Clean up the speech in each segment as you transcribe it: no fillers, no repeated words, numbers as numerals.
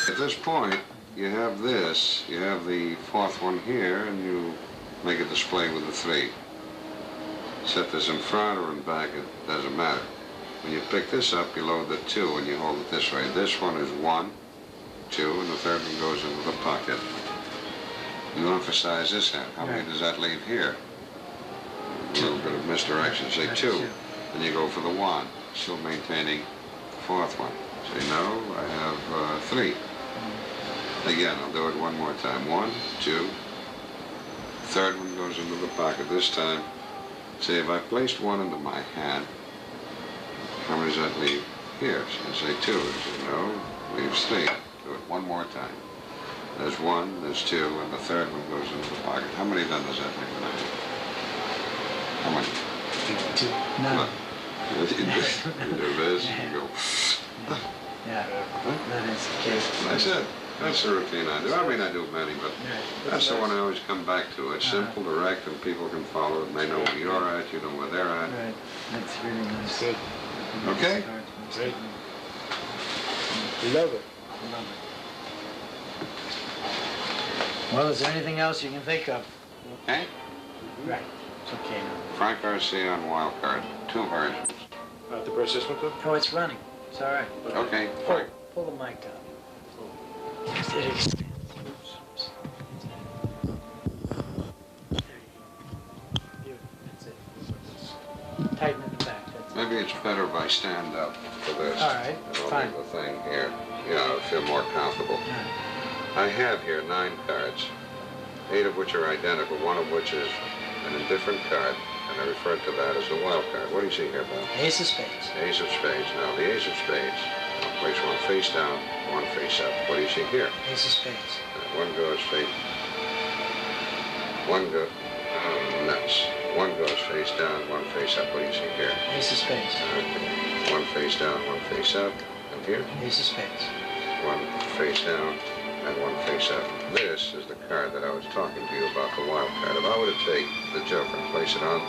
At this point, you have this, you have the fourth one here, and you make a display with the 3. Set this in front or in back, it doesn't matter. When you pick this up, you load the 2 and you hold it this way. This one is 1, 2, and the third one goes into the pocket. You emphasize this hand. How many does that leave here? A little bit of misdirection. Say 2. Then you go for the 1, still maintaining the fourth one. Say no, I have 3. Again, I'll do it one more time. 1, 2. Third one goes into the pocket. This time, say if I placed 1 into my hand, how many does that leave here? So I say 2. Say no, leaves 3. Do it one more time. There's 1, there's 2, and the third one goes into the pocket. How many then does that leave in my hand? How many? 2. None. You do this, you go. Yeah, that is the case. That's it. That's the routine I do. I mean, I do many, but that's the one I always come back to. It's simple, direct, and people can follow it, and they know where you're at, you know where they're at. Right. That's really nice. Good. Okay? Great. Love it. Love it. Well, is there anything else you can think of? Okay? Right. It's okay now. Frank Garcia on wild card. 2 versions. To press this one, too? Oh, it's running. It's all right. Okay, Frank. Pull the mic down. It extends. Oops. There you go. That's it. Tighten in the back. That's it. Maybe it's better if I stand up for this. All right, And I'll fine. leave the thing here. You know, I feel more comfortable. I have here 9 cards, 8 of which are identical, 1 of which is an indifferent card, and I refer to that as a wild card. What do you see here, Bob? Ace of spades. Ace of spades. Now, the ace of spades, I'll place 1 face down, 1 face up. What do you see here? Ace of spades. 1 goes face, 1 goes, nuts. 1 goes face down, 1 face up. What do you see here? Ace of spades. Okay. 1 face down, 1 face up. And here? Ace of spades. 1 face down and 1 face up. This is the card that I was talking to you about, the wild card. If I were to take the joker and place it on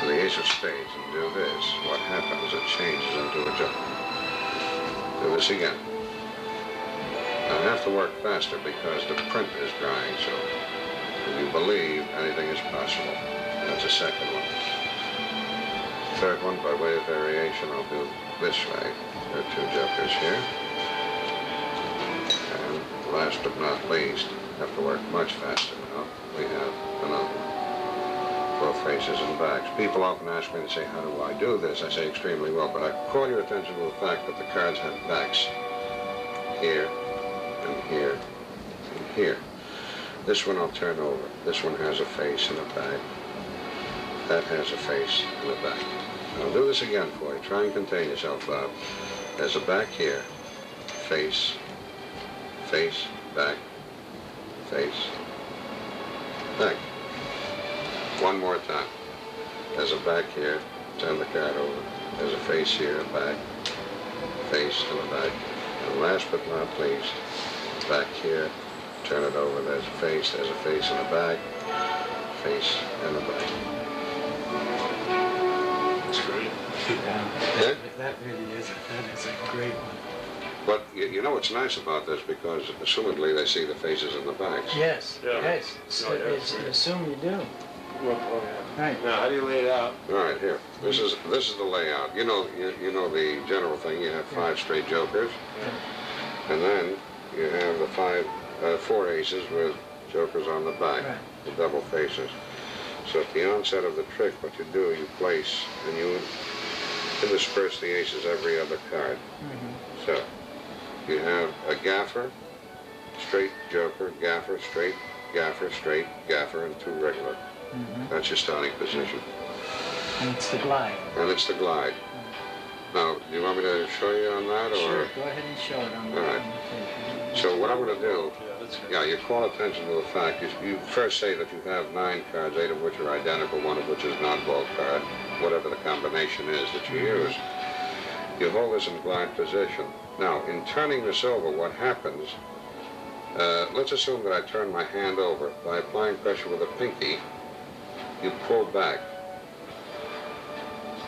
to the ace of spades and do this, what happens? It changes into a joker. Do this again. I have to work faster because the print is drying, so if you believe anything is possible. That's the second one. Third one, by way of variation, I'll do this way. There are 2 jokers here. And last but not least, have to work much faster now. We have another one. Both faces and backs. People often ask me to say, how do I do this? I say extremely well, but I call your attention to the fact that the cards have backs here and here and here. This one I'll turn over. This one has a face and a back. That has a face and a back. I'll do this again for you. Try and contain yourself, Bob. There's a back here, face, face, back, face, back. One more time. There's a back here, turn the card over. There's a face here, a back, face, and a back. And last but not least, back here, turn it over. There's a face and a back, face and a back. That's great. Yeah, that really is, that is a great one. But you know what's nice about this, because assumedly they see the faces and the backs. Yes, Yeah. yes. No, yeah, It's, right. assume you do. Right. Now, how do you lay it out? All right, here. This is the layout. You know the general thing. You have 5 straight jokers, and then you have the 4 aces with jokers on the back, the double faces. So at the onset of the trick, what you do, you place and you intersperse the aces every other card. So you have a gaffer, straight joker, gaffer, straight, gaffer, and 2 regular. That's your starting position. And it's the glide. And it's the glide. Now, do you want me to show you on that, or? Sure, go ahead and show it on the All right. tape. So what I'm going to do, Yeah, that's good. you call attention to the fact, you first say that you have 9 cards, 8 of which are identical, 1 of which is an oddball card, whatever the combination is that you use. You hold this in glide position. Now, in turning this over, what happens, let's assume that I turn my hand over. By applying pressure with a pinky, you pull back.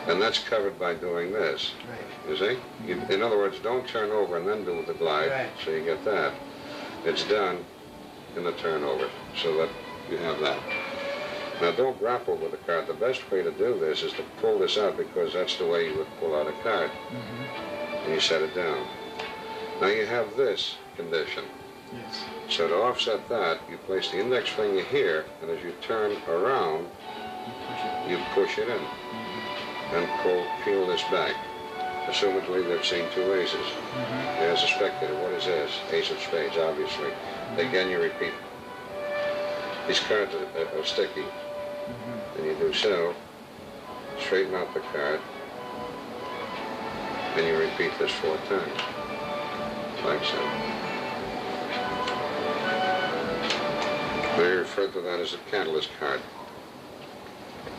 And that's covered by doing this. Right. You see? In other words, don't turn over and then do the glide, Right. so you get that. It's done in the turnover, so that you have that. Now don't grapple with the card. The best way to do this is to pull this out, because that's the way you would pull out a card. Mm-hmm. And you set it down. Now you have this condition. Yes. So to offset that, you place the index finger here, and as you turn around, you push it in. And peel this back. Assumedly, they've seen two aces. Mm-hmm. As a spectator, what is this? Ace of spades, obviously. Again, you repeat. These cards are sticky. Mm-hmm. And you do so. Straighten out the card. And you repeat this 4 times. Like so. We refer to that as a catalyst card.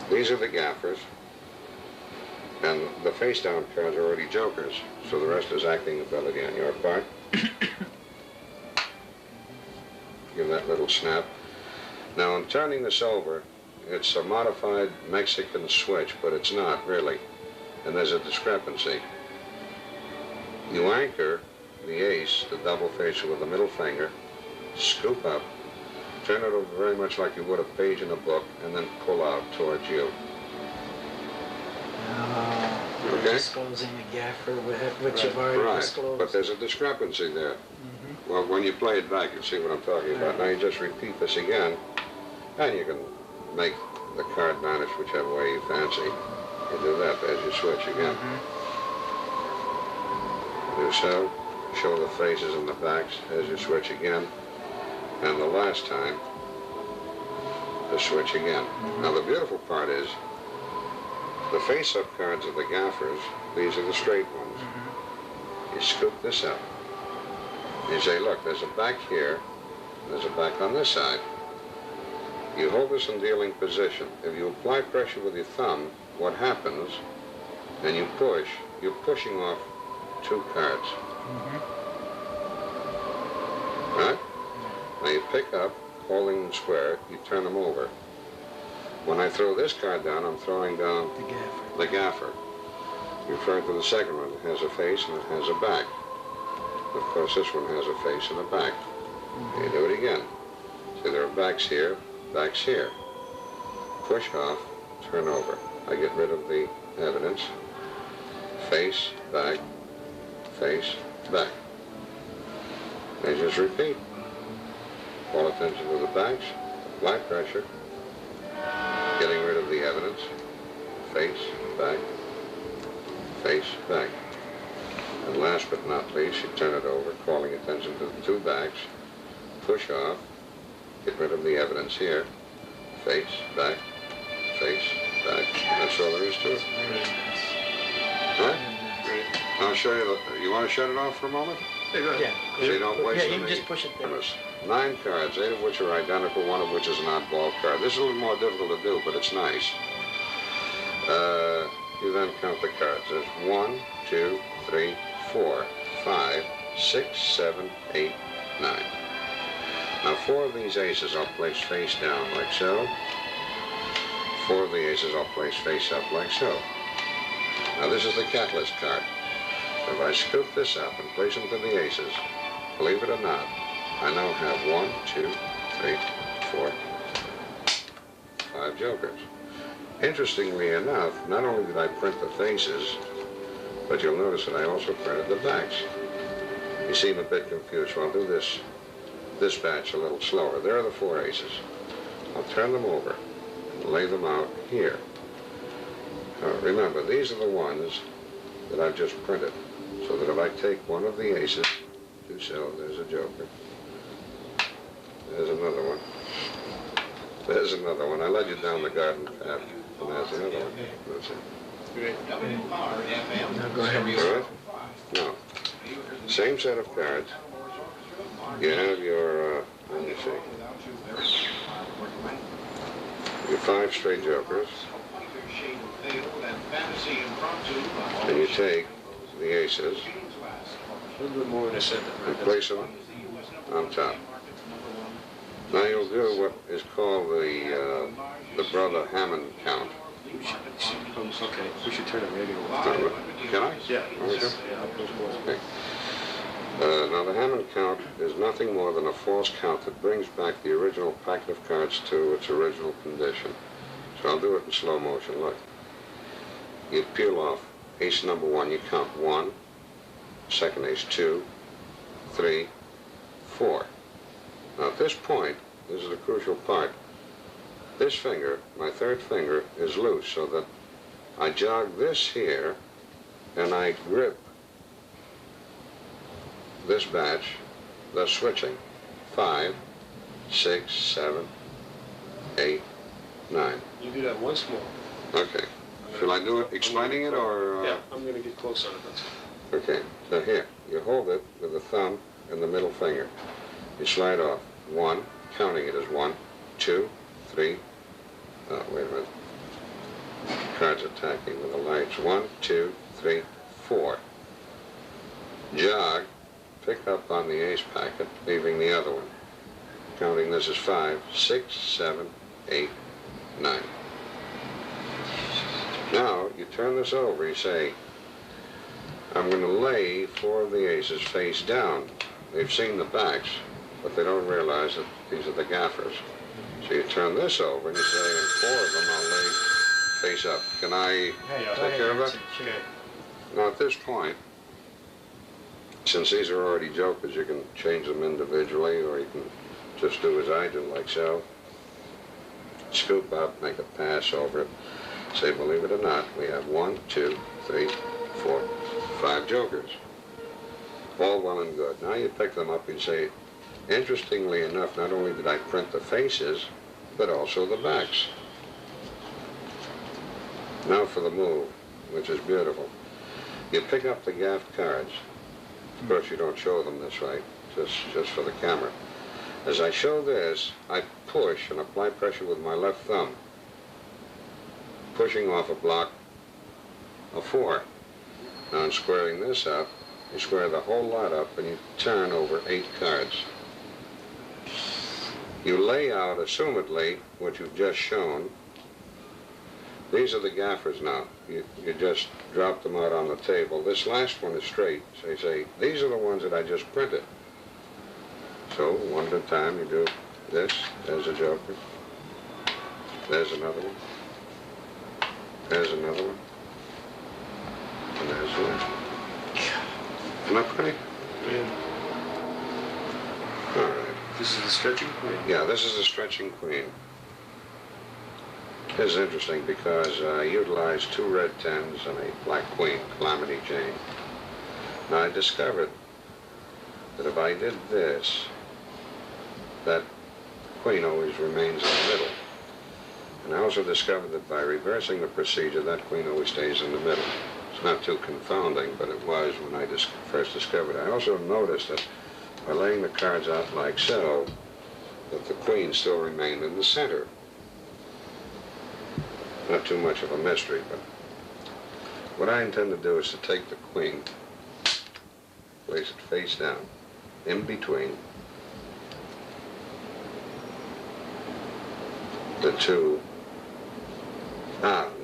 These are the gaffers. And the face-down cards are already jokers, so the rest is acting ability on your part. Give that little snap. Now, in turning this over, it's a modified Mexican switch, but it's not, really. And there's a discrepancy. You anchor the ace, the double face with the middle finger, scoop up, turn it over very much like you would a page in a book, and then pull out towards you. We're Okay. disclosing the gaffer, which you've already disclosed. But there's a discrepancy there. Mm-hmm. Well, when you play it back, you'll see what I'm talking about. Now you just repeat this again, and you can make the card vanish whichever way you fancy. You do that as you switch again. Do so. Show the faces and the backs as you switch again. And the last time, to switch again. Now the beautiful part is, the face-up cards are the gaffers. These are the straight ones. You scoop this up. You say, look, there's a back here. There's a back on this side. You hold this in dealing position. If you apply pressure with your thumb, what happens, and you push, you're pushing off 2 cards. Right? Now you pick up, holding them square, you turn them over. When I throw this card down, I'm throwing down the gaffer. Referring to the second one, it has a face and it has a back. Of course, this one has a face and a back. You do it again. See, there are backs here, backs here. Push off, turn over. I get rid of the evidence. Face, back, face, back. They just repeat. Call attention to the backs, apply pressure, getting rid of the evidence, face, back, face, back. And last but not least, you turn it over, calling attention to the 2 backs, push off, get rid of the evidence here, face, back, and that's all there is to it. Right? I'll show you, you want to shut it off for a moment? Yeah. So you don't waste Yeah, you any can just push it there. premise. 9 cards, 8 of which are identical, 1 of which is an oddball card. This is a little more difficult to do, but it's nice. You then count the cards. There's 1, 2, 3, 4, 5, 6, 7, 8, 9. Now 4 of these aces I'll place face down like so. 4 of the aces I'll place face up like so. Now this is the catalyst card. If I scoop this up and place them to the aces, believe it or not, I now have 1, 2, 3, 4, 5 jokers. Interestingly enough, not only did I print the faces, but you'll notice that I also printed the backs. You seem a bit confused, so I'll do this batch a little slower. There are the 4 aces. I'll turn them over and lay them out here. Remember, these are the ones that I've just printed, so that if I take one of the aces, do so, there's a joker. There's another one. There's another one. I led you down the garden path, and there's another one. That's it. Now go ahead. All right? Now, same set of cards. You have your, let me see, your 5 straight jokers, and you take the aces A little bit more in the center. and place them on top. Now you'll do what is called the Brother Hammond count. Okay, we should turn the radio off. Can I? Yeah. Okay. Yeah, I'll push more. Okay. Now the Hammond count is nothing more than a false count that brings back the original packet of cards to its original condition. So I'll do it in slow motion. Look. You peel off ace number 1, you count 1, second ace 2, 3, 4. Now at this point, this is the crucial part. This finger, my third finger, is loose so that I jog this here and I grip this batch, thus switching. 5, 6, 7, 8, 9. You do that once more. Okay. Shall I do it explaining it or? Yeah, I'm going to get close on it. That's Okay, so here, you hold it with the thumb and the middle finger. You slide off 1, counting it as 1, 2, 3, oh, wait a minute. Cards attacking with the lights. 1, 2, 3, 4. Jog, pick up on the ace packet, leaving the other one. Counting this as 5, 6, 7, 8, 9. Now, you turn this over, you say, I'm going to lay 4 of the aces face down. They've seen the backs, but they don't realize that these are the gaffers. So you turn this over and you say, and 4 of them I'll lay face up. Can I take care of that? Sure. Now at this point, since these are already jokers, you can change them individually, or you can just do as I do, like so. Scoop up, make a pass over it. Say, believe it or not, we have 1, 2, 3, 4, 5 jokers. All well and good. Now you pick them up and say, interestingly enough, not only did I print the faces, but also the backs. Now for the move, which is beautiful. You pick up the gaffed cards. Of course, you don't show them this way, just for the camera. As I show this, I push and apply pressure with my left thumb, pushing off a block of 4. Now in squaring this up, you square the whole lot up and you turn over 8 cards. You lay out, assumedly, what you've just shown. These are the gaffers now. You just drop them out on the table. This last one is straight. So you say, these are the ones that I just printed. So one at a time you do this. There's a joker. There's another one. There's another one. And there's the last one. Isn't that pretty? Yeah. All right. This is the stretching queen? Yeah, this is the stretching queen. This is interesting because I utilized 2 red 10s and a black queen, Calamity Jane. Now I discovered that if I did this, that queen always remains in the middle. And I also discovered that by reversing the procedure, that queen always stays in the middle. It's not too confounding, but it was when I first discovered it. I also noticed that by laying the cards out like so, that the queen still remained in the center. Not too much of a mystery, but what I intend to do is to take the queen, place it face down, in between the 2,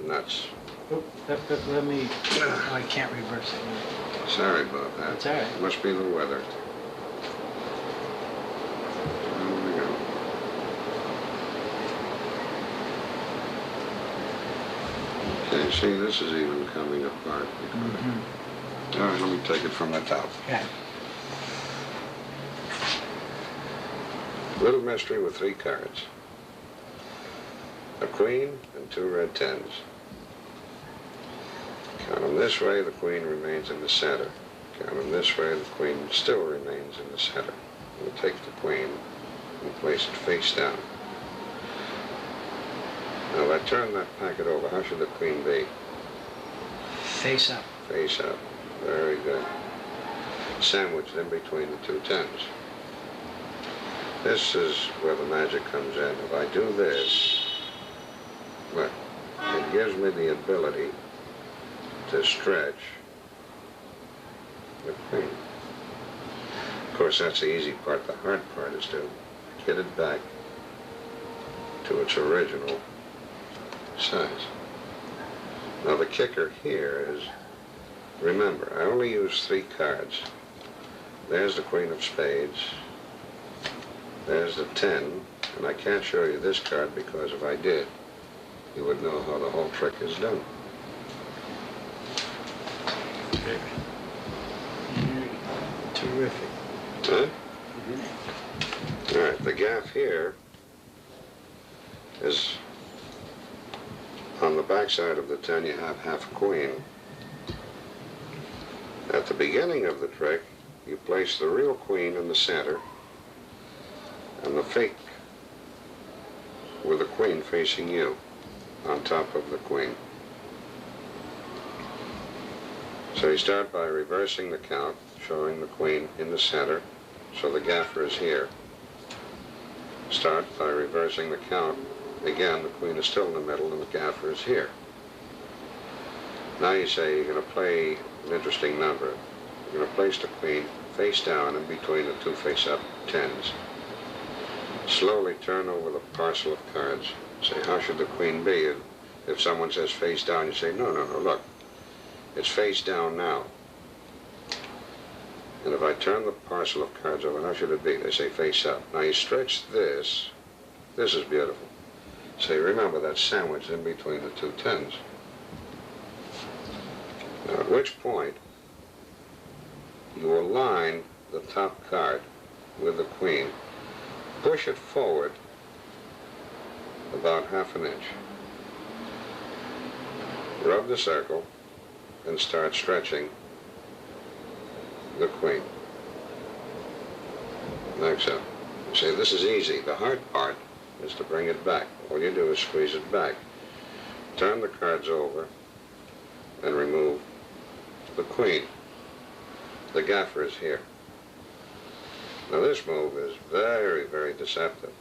nuts. Oh, let me, oh, I can't reverse it. Sorry about that. That's all right. Must be the weather. There we go. Okay, see, this is even coming apart. Mm-hmm. All right, let me take it from the top. Okay. Little mystery with 3 cards. A queen and 2 red 10s. Count them this way, the queen remains in the center. Count them this way, the queen still remains in the center. We'll take the queen and place it face down. Now if I turn that packet over, how should the queen be? Face up. Face up. Very good. Sandwiched in between the 2 10s. This is where the magic comes in. If I do this, look, it gives me the ability to stretch the queen. Of course, that's the easy part. The hard part is to get it back to its original size. Now the kicker here is, remember, I only use 3 cards. There's the Queen of Spades. There's the 10, and I can't show you this card because if I did, you would know how the whole trick is done. Okay. Terrific. Huh? All right, the gaff here is on the back side of the 10, you have half a queen. At the beginning of the trick, you place the real queen in the center and the fake with the queen facing you on top of the queen. So you start by reversing the count, showing the queen in the center, so the gaffer is here. Start by reversing the count. Again, the queen is still in the middle and the gaffer is here. Now you say you're going to play an interesting number. You're going to place the queen face down in between the 2 face-up 10s. Slowly turn over the parcel of cards. Say, how should the queen be? And if someone says face down, you say, no, look. It's face down now. And if I turn the parcel of cards over, how should it be? They say face up. Now you stretch this. This is beautiful. Say, remember that's sandwiched in between the 2 10s. Now at which point, you align the top card with the queen. Push it forward about ½ inch. Rub the circle and start stretching the queen. Like so. You say, this is easy. The hard part is to bring it back. All you do is squeeze it back. Turn the cards over and remove the queen. The gaffer is here. Now this move is very, very deceptive.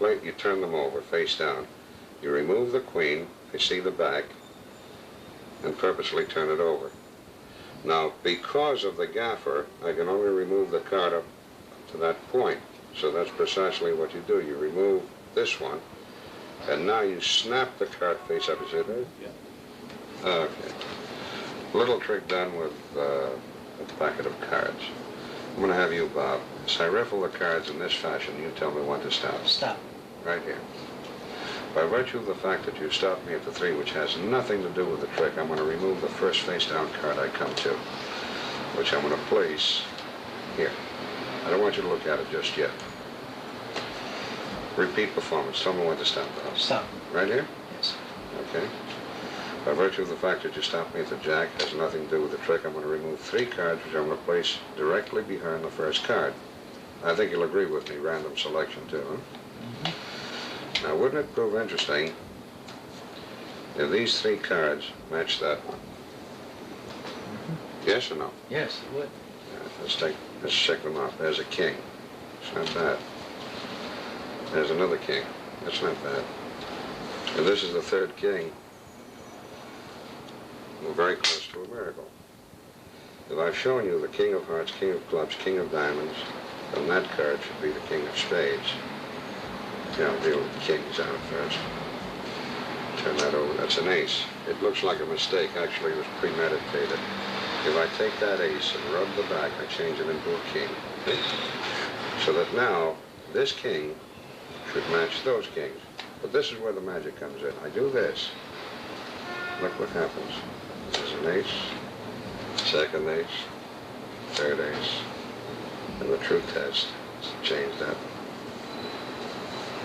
You turn them over face down. You remove the queen, you see the back, and purposely turn it over. Now, because of the gaffer, I can only remove the card up to that point. So that's precisely what you do. You remove this one, and now you snap the card face up. Is it right? Yeah. Okay. Little trick done with a packet of cards. I'm going to have you, Bob. As I riffle the cards in this fashion, you tell me when to stop. Stop. Right here. By virtue of the fact that you stopped me at the 3, which has nothing to do with the trick, I'm going to remove the first face-down card I come to, which I'm going to place here. I don't want you to look at it just yet. Repeat performance. Tell me when to stop, Bob. Stop. Right here? Yes. Okay. By virtue of the fact that you stopped me at the jack, has nothing to do with the trick, I'm going to remove 3 cards, which I'm going to place directly behind the first card. I think you'll agree with me, random selection too, huh? Mm-hmm. Now, wouldn't it prove interesting if these 3 cards match that one? Mm-hmm. Yes or no? Yes, it would. Yeah, let's check them out. There's a king. It's not bad. There's another king. That's not bad. And this is the 3rd king. We're very close to a miracle. If I've shown you the king of hearts, king of clubs, king of diamonds, then that card should be the king of spades. Yeah, I'll deal with the kings out first. Turn that over. That's an ace. It looks like a mistake. Actually, it was premeditated. If I take that ace and rub the back, I change it into a king. Okay? So that now, this king should match those kings. But this is where the magic comes in. I do this. Look what happens. There's an ace, 2nd ace, 3rd ace. And the true test is to change that.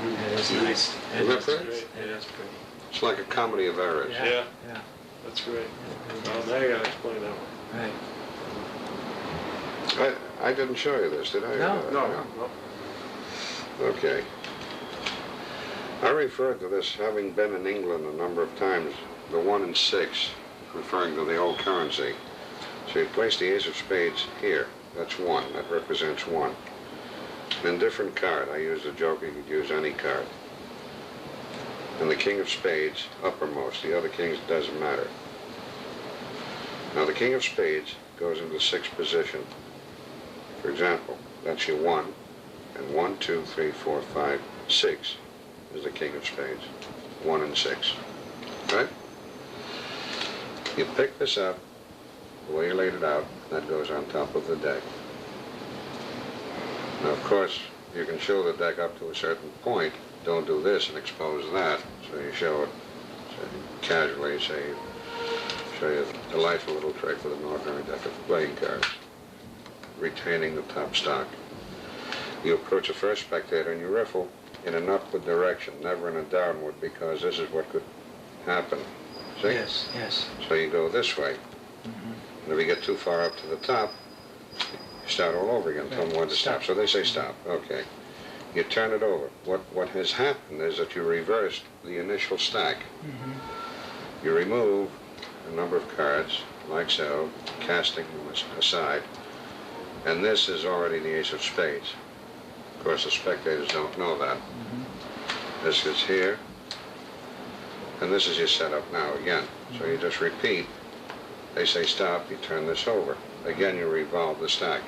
That is nice. Isn't that pretty? Great. Yeah, that's pretty. It's like a comedy of errors. Yeah. Yeah. That's great. Well, now you gotta explain that one. Right. I didn't show you this, did I? No. No. Okay. I referred to this, having been in England a number of times, the 1 and 6, referring to the old currency. So you place the ace of spades here. That's 1. That represents 1. An indifferent card. I used a joker. You could use any card. And the king of spades uppermost. The other kings, doesn't matter. Now the king of spades goes into 6th position. For example, that's your 1. And 1, 2, 3, 4, 5, 6 is the king of spades. 1 and 6. Right? You pick this up, the way you laid it out, that goes on top of the deck. Now, of course, you can show the deck up to a certain point. Don't do this and expose that. So you show it casually, say, show you a delightful little trick with an ordinary deck of playing cards, retaining the top stock. You approach a first spectator and you riffle in an upward direction, never in a downward, because this is what could happen. See? Yes, yes. So you go this way. Mm-hmm. And if you get too far up to the top, you start all over again. Tell them when to stop. So they say stop. Okay. You turn it over. What has happened is that you reversed the initial stack. Mm-hmm. You remove a number of cards, like so, casting them aside. And this is already the ace of spades. Of course, the spectators don't know that. Mm-hmm. This is here. And this is your setup now again. So you just repeat. They say stop, you turn this over. Again, you revolve the stack.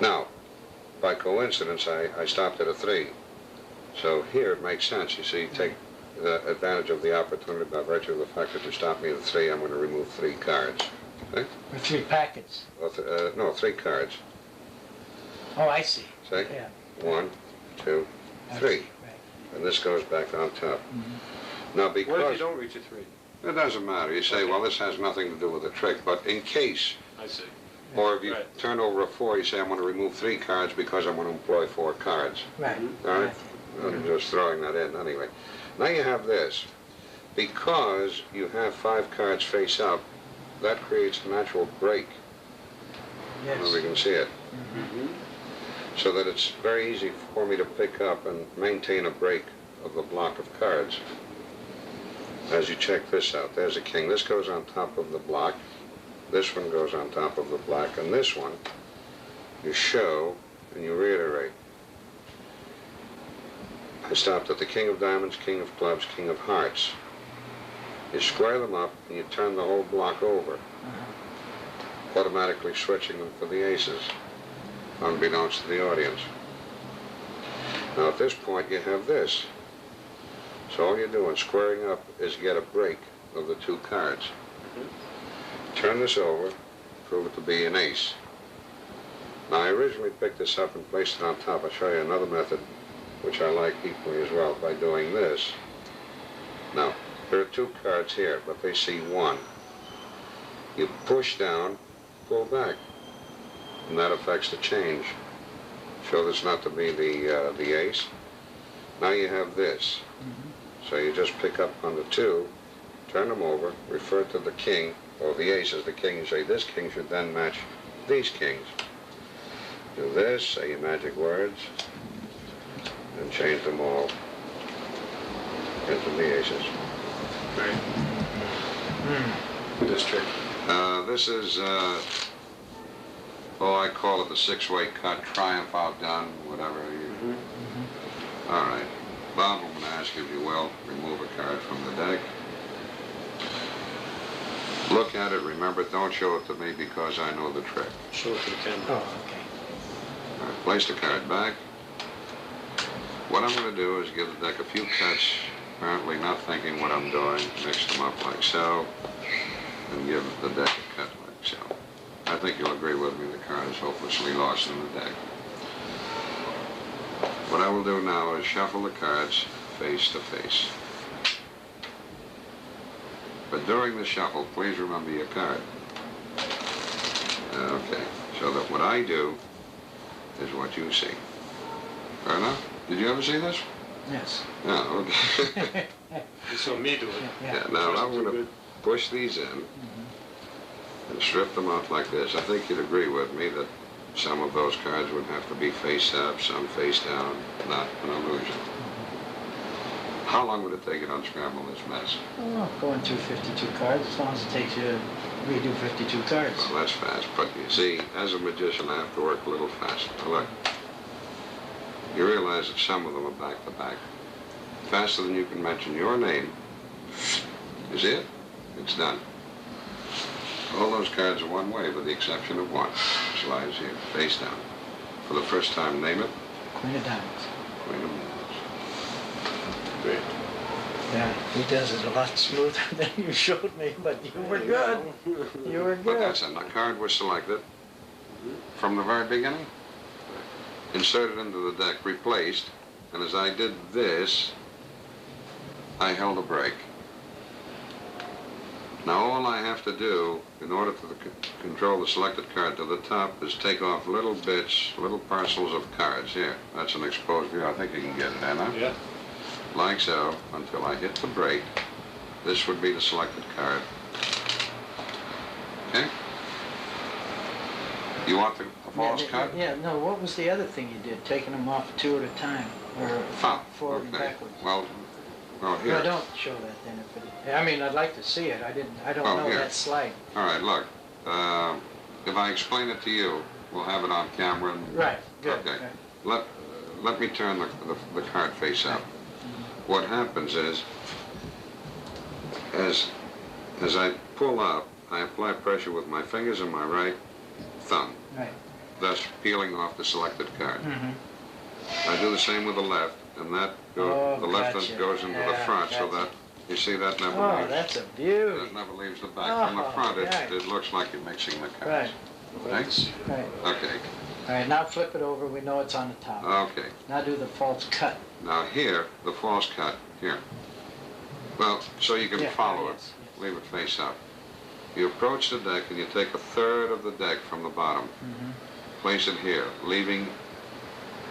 Now, by coincidence, I stopped at a 3. So here it makes sense. You see, take the advantage of the opportunity by virtue of the fact that you stopped me at a 3. I'm going to remove 3 cards. Okay? Or 3 packets. Well, no, 3 cards. Oh, I see. See? Yeah. 1, 2, 3. Right. And this goes back on top. Mm-hmm. Now, What if because you don't reach a 3? it doesn't matter. You say, well, this has nothing to do with the trick, but in case, I see. or if you Right. turn over a 4, you say, I'm going to remove 3 cards because I'm going to employ 4 cards. Right. All right? I'm just throwing that in anyway. Now you have this. Because you have 5 cards face up, that creates a natural break. Yes. Well, we can see it. Mm-hmm. So that it's very easy for me to pick up and maintain a break of the block of cards. As you check this out, there's a king. This goes on top of the block. This one goes on top of the block. And this one, you show and you reiterate. I stopped at the king of diamonds, king of clubs, king of hearts. You square them up and you turn the whole block over, automatically switching them for the aces, unbeknownst to the audience. Now at this point you have this. So all you're doing, squaring up, is get a break of the 2 cards. Turn this over, prove it to be an ace. Now I originally picked this up and placed it on top. I'll show you another method which I like equally as well by doing this. Now, there are 2 cards here, but they see 1. You push down, pull back, and that affects the change. Show this not to be the ace. Now you have this. So you just pick up on the 2, turn them over, refer to the king, or the ace as the king, you say this king should then match these kings. Do this, say your magic words, and change them all into the aces. Right. This trick. This is, I call it the 6-way cut, triumph outdone, whatever you... All right. Bob, I'm going to ask you, if you will, remove a card from the deck. Look at it, remember, don't show it to me because I know the trick. Show it to the camera. Oh, okay. All right, place the card back. What I'm going to do is give the deck a few cuts, apparently not thinking what I'm doing, mix them up like so, and give the deck a cut like so. I think you'll agree with me the card is hopelessly lost in the deck. What I will do now is shuffle the cards face to face. But during the shuffle, please remember your card. Okay, so that what I do is what you see. Fair enough? Did you ever see this? Yes. Yeah, okay. You saw me do it. Yeah, now I'm going to push these in and strip them out like this. I think you'd agree with me that some of those cards would have to be face up, some face down, not an illusion. How long would it take you to unscramble this mess? Oh, going through 52 cards, as long as it takes you to redo 52 cards. Well, that's fast, but you see, as a magician, I have to work a little faster. Now, look, you realize that some of them are back to back. Faster than you can mention your name. You see it? It's done. All those cards are one way, with the exception of one. Slides here, face down. For the first time, name it. Queen of diamonds. Queen of Diamonds. Great. Yeah, he does it a lot smoother than you showed me, but you were good. You were But good. that's it. The card was selected from the very beginning, inserted into the deck, replaced, and as I did this, I held a break. Now all I have to do in order to control the selected card to the top is take off little bits, little parcels of cards. Here, that's an exposed view. I think you can get it, Anna. Yeah. Like so, until I hit the break. This would be the selected card. Okay? You want the false cut? Yeah, no, what was the other thing you did? Taking them off two at a time, or forward and backwards? Well, here. No, don't show that then. If it, I mean, I'd like to see it. I don't know here. that slide. All right, look. If I explain it to you, we'll have it on camera. Right, good. Okay. Right. Let me turn the card face up. What happens is, as I pull up, I apply pressure with my fingers and my right thumb, Right. thus peeling off the selected card. Mm-hmm. I do the same with the left, and that Oh, the left gotcha. end goes into the front, so gotcha. that you see that never Oh, leaves. that's a beauty. That never leaves the back. From the Oh, front, right. it looks like you're mixing the Right. cards. Thanks. Right. Okay. All right, now flip it over. We know it's on the top. Okay. Now do the false cut. Now here, the false cut. Here. Well, so you can Yeah, follow yes, it. Leave it face up. You approach the deck and you take a third of the deck from the bottom. Mm-hmm. Place it here, leaving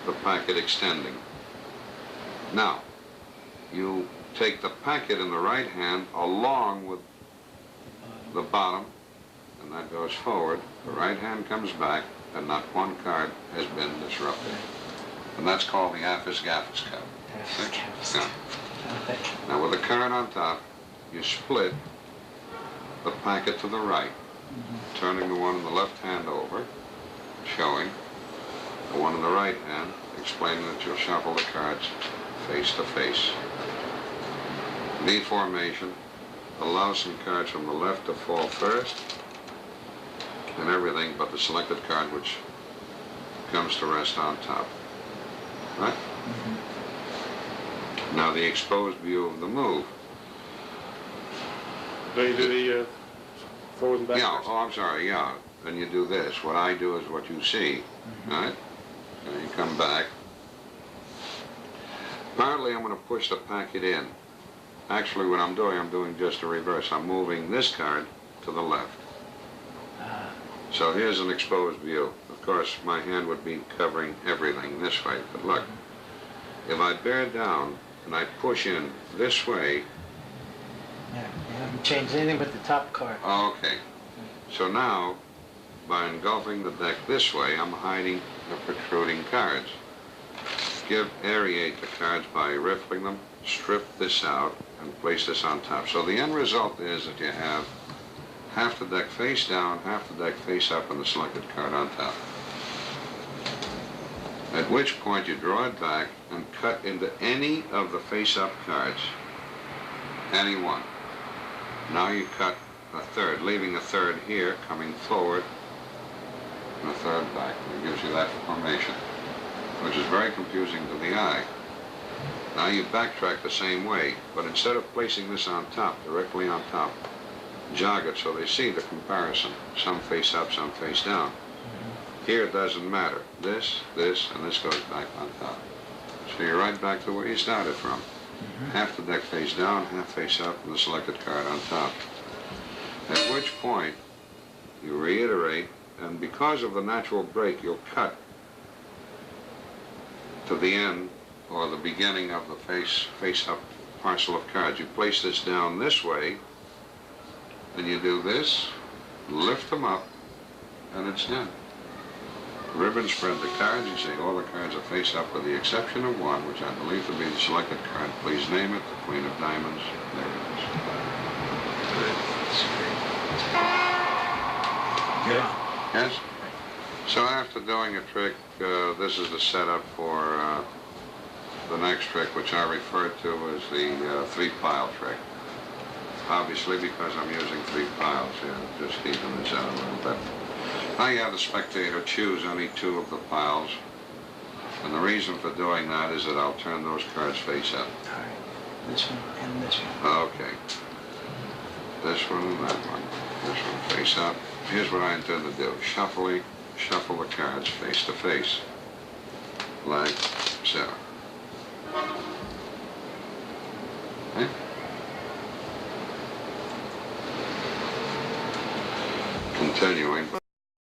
the packet extending. Now, you take the packet in the right hand along with the bottom, and that goes forward. The right hand comes back, and not one card has been disrupted. And that's called the Aphis-Gaphis cut. Yeah. Now with the card on top, you split the packet to the right, turning the one in the left hand over, showing the one in the right hand, explaining that you'll shuffle the cards face to face. V formation allows some cards from the left to fall first, and everything but the selected card which comes to rest on top. Right? Now the exposed view of the move. Now you do the forward and back. Yeah, oh, I'm sorry, yeah. Then you do this. What I do is what you see, right? And you come back. Apparently I'm going to push the packet in. Actually what I'm doing just the reverse. I'm moving this card to the left. So here's an exposed view. Of course, my hand would be covering everything this way, but look. If I bear down and I push in this way. Yeah, you haven't changed anything but the top card. Okay. So now, by engulfing the deck this way, I'm hiding the protruding cards. Aerate the cards by riffling them, strip this out, and place this on top. So the end result is that you have half the deck face down, half the deck face up, and the selected card on top. At which point you draw it back and cut into any of the face-up cards. Any one. Now you cut a third, leaving a third here, coming forward, and a third back. It gives you that formation, which is very confusing to the eye. Now you backtrack the same way, but instead of placing this on top, directly on top, jog it so they see the comparison. Some face up, some face down. Here it doesn't matter. This, and this goes back on top. So you're right back to where you started from. Half the deck face down, half face up, and the selected card on top. At which point, you reiterate, and because of the natural break, you'll cut to the end or the beginning of the face-up parcel of cards. You place this down this way, and you do this, lift them up, and it's done. Ribbon spread the cards. You say all the cards are face up with the exception of one, which I believe to be the selected card. Please name it, the Queen of Diamonds. There it is. Good. Yes? So after doing a trick, this is the setup for the next trick, which I refer to as the three-pile trick. Obviously, because I'm using three piles here, just even this out a little bit. Now you have the spectator choose any two of the piles, and the reason for doing that is that I'll turn those cards face up. All right. this one, and this one. Okay. This one and that one. This one face up. Here's what I intend to do. Shuffle the cards face to face. Like so. Okay? Continuing.